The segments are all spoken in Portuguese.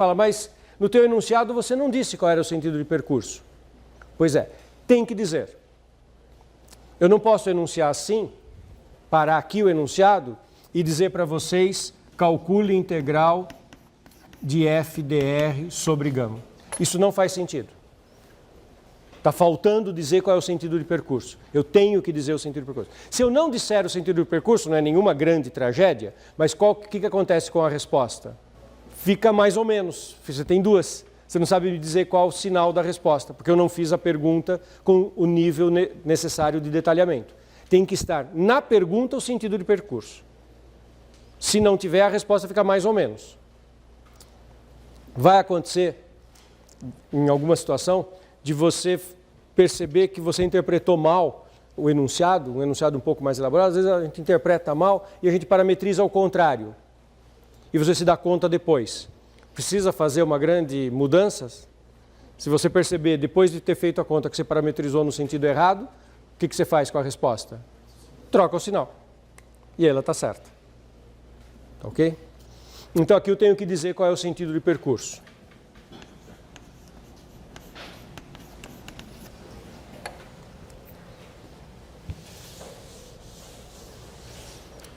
Fala, mas no teu enunciado você não disse qual era o sentido de percurso. Pois é, tem que dizer. Eu não posso enunciar assim, parar aqui o enunciado e dizer para vocês, calcule integral de f dr sobre gama. Isso não faz sentido. Está faltando dizer qual é o sentido de percurso. Eu tenho que dizer o sentido de percurso. Se eu não disser o sentido de percurso, não é nenhuma grande tragédia, mas o que acontece com a resposta? Fica mais ou menos. Você tem duas. Você não sabe me dizer qual o sinal da resposta, porque eu não fiz a pergunta com o nível necessário de detalhamento. Tem que estar na pergunta o sentido de percurso. Se não tiver, a resposta fica mais ou menos. Vai acontecer, em alguma situação, de você perceber que você interpretou mal o enunciado, um enunciado um pouco mais elaborado. Às vezes a gente interpreta mal e a gente parametriza ao contrário. E você se dá conta depois. Precisa fazer uma grande mudança? Se você perceber, depois de ter feito a conta, que você parametrizou no sentido errado, o que você faz com a resposta? Troca o sinal. E ela está certa. Ok? Então aqui eu tenho que dizer qual é o sentido de percurso.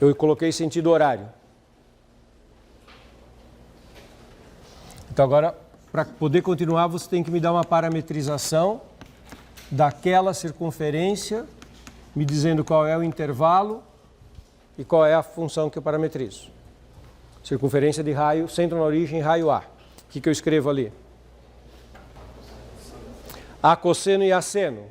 Eu coloquei sentido horário. Então agora, para poder continuar, você tem que me dar uma parametrização daquela circunferência, me dizendo qual é o intervalo e qual é a função que eu parametrizo. Circunferência de raio, centro na origem, raio A. O que eu escrevo ali? A cosseno e a seno.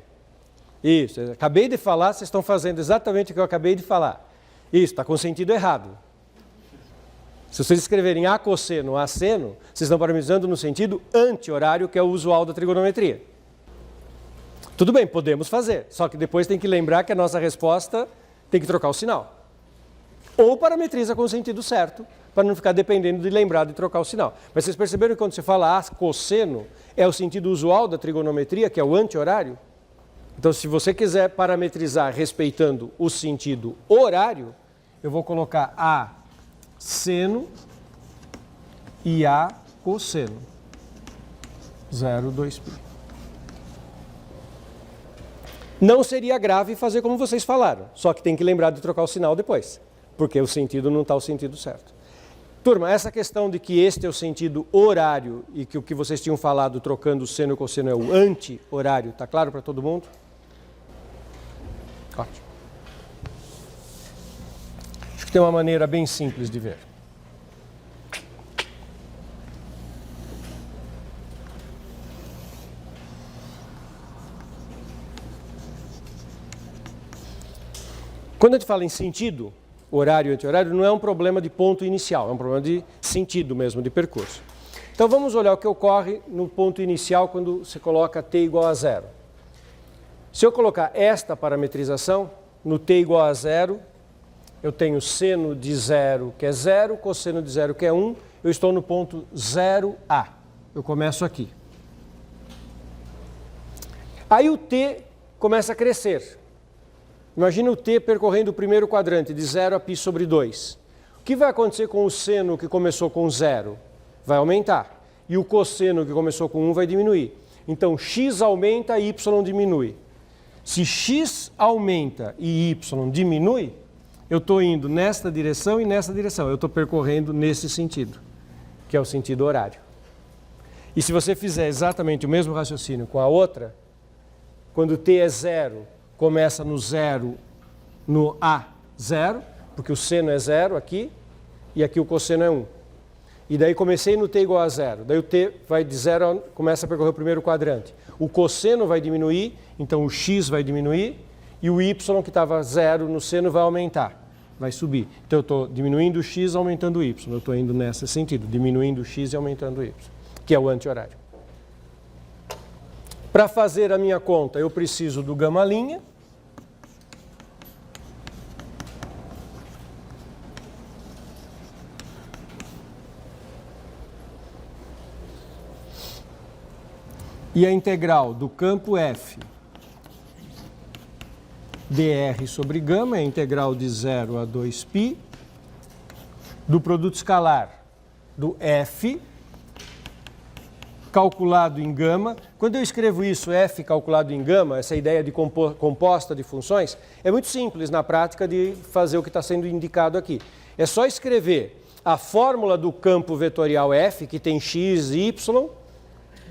Isso, eu acabei de falar, vocês estão fazendo exatamente o que eu acabei de falar. Isso, está com sentido errado. Se vocês escreverem a cosseno, a seno, vocês estão parametrizando no sentido anti-horário, que é o usual da trigonometria. Tudo bem, podemos fazer, só que depois tem que lembrar que a nossa resposta tem que trocar o sinal. Ou parametriza com o sentido certo, para não ficar dependendo de lembrar de trocar o sinal. Mas vocês perceberam que quando você fala a cosseno, é o sentido usual da trigonometria, que é o anti-horário? Então, se você quiser parametrizar respeitando o sentido horário, eu vou colocar a seno e a cosseno. 0, 2π. Não seria grave fazer como vocês falaram, só que tem que lembrar de trocar o sinal depois, porque o sentido não está o sentido certo. Turma, essa questão de que este é o sentido horário e que o que vocês tinham falado trocando o seno e o cosseno é o anti-horário, está claro para todo mundo? Ótimo. Acho que tem uma maneira bem simples de ver. Quando a gente fala em sentido, horário e anti-horário, não é um problema de ponto inicial, é um problema de sentido mesmo, de percurso. Então vamos olhar o que ocorre no ponto inicial quando você coloca t igual a 0. Se eu colocar esta parametrização, no t igual a 0, eu tenho seno de 0, que é 0, cosseno de 0, que é 1, eu estou no ponto 0A. Eu começo aqui. Aí o t começa a crescer. Imagina o t percorrendo o primeiro quadrante, de 0 a π sobre 2. O que vai acontecer com o seno que começou com 0? Vai aumentar. E o cosseno que começou com 1 vai diminuir. Então, x aumenta e y diminui. Se x aumenta e y diminui, eu estou indo nesta direção e nessa direção. Eu estou percorrendo nesse sentido, que é o sentido horário. E se você fizer exatamente o mesmo raciocínio com a outra, quando t é 0, começa no 0, no A0, porque o seno é 0 aqui, e aqui o cosseno é 1. E daí comecei no t igual a 0, daí o t vai de 0, começa a percorrer o primeiro quadrante. O cosseno vai diminuir, então o x vai diminuir, e o y que estava 0 no seno vai aumentar, vai subir. Então eu estou diminuindo o x, aumentando o y. Eu estou indo nesse sentido, diminuindo o x e aumentando o y, que é o anti-horário. Para fazer a minha conta, eu preciso do gama-linha. E a integral do campo F dr sobre gama é a integral de 0 a 2π do produto escalar do F calculado em gama. Quando eu escrevo isso, f calculado em gama, essa ideia de composta de funções, é muito simples na prática de fazer o que está sendo indicado aqui. É só escrever a fórmula do campo vetorial f, que tem x, y,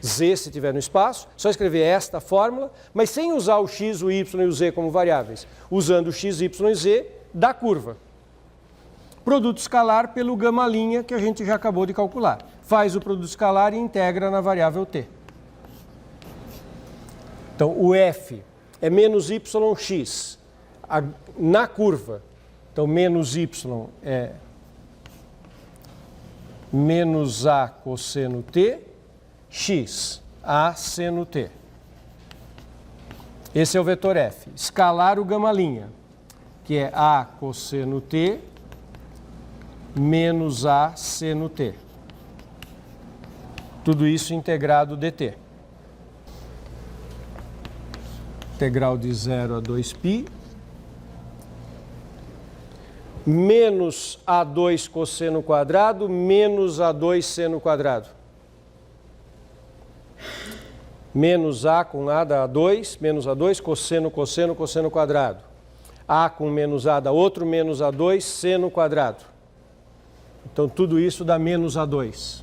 z se tiver no espaço, só escrever esta fórmula, mas sem usar o x, o y e o z como variáveis, usando o x, y e z da curva. Produto escalar pelo gama' que a gente já acabou de calcular. Faz o produto escalar e integra na variável t. Então, o f é menos yx na curva. Então, menos y é menos a cosseno t, x, a seno t. Esse é o vetor f. Escalar o gama', que é a cosseno t menos a seno t. Tudo isso integrado dt. Integral de 0 a 2π. Menos A2 cosseno quadrado, menos A2 seno quadrado. Menos A com A dá A2, menos A2, cosseno, cosseno, cosseno quadrado. A com menos A dá outro menos A2, seno quadrado. Então, tudo isso dá menos A2.